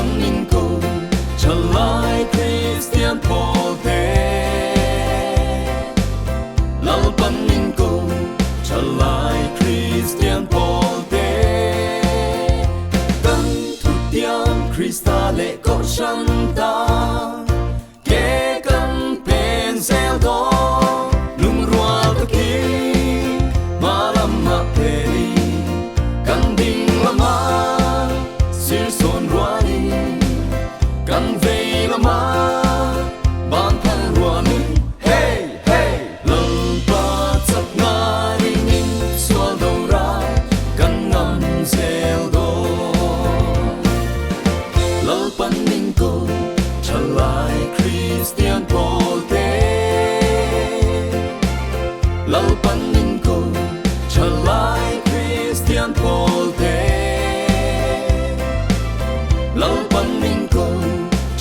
pan min ko chalai Christian pote lal pan min ko chalai Christian pote kan thu tiang Christa le ko shanta ke kan pen sel do lung rual ta ki malam ma peli kan ding lama sir son ruani kan vei lama ban thang ruani hey hey lal pa chak nga ring in swal do ra kan ngam sel do lal pan ning ko chalai Christian pote lal pan ning ko chalai Christian pote lal pan ning ko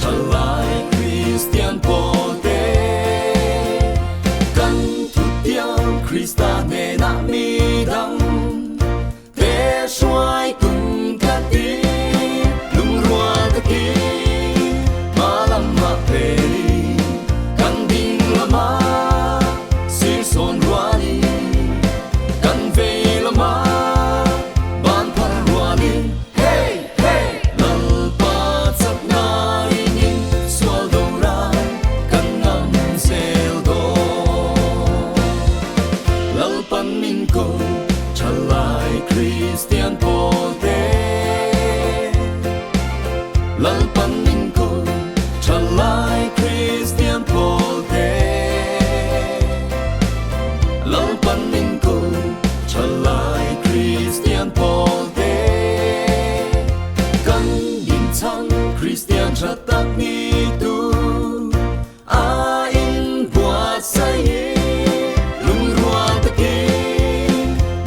chalai Christian pote kan thu tiang Christa ne na mi dang te suai cùng ca ti lung rua ta ki malam ma peli kan ding lama sir son ruani kan vei lama ban thang ruani hey hey lal pa chak na in swal do ra kan ngam sel do lal pan min ko chalai Christian pote lal pan min ko chalai Christian pote lal pan min ko chalai Christian pote kan yin chang Christian cha tak ni tu a in bua sai lung rua ta ki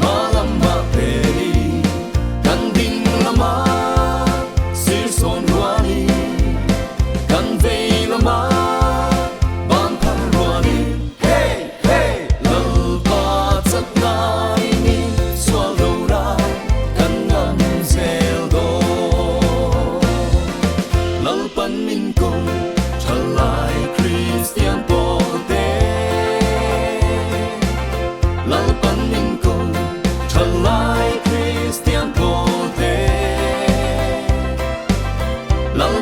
malam ma peli kan ding lama sir son ruani kan vei lama ban thang ruani hey hey lal pa chak na in swal do ra kan ngam sel do lal pan min ko chalai Christian pote lal pan min ko chalai Christian pote lal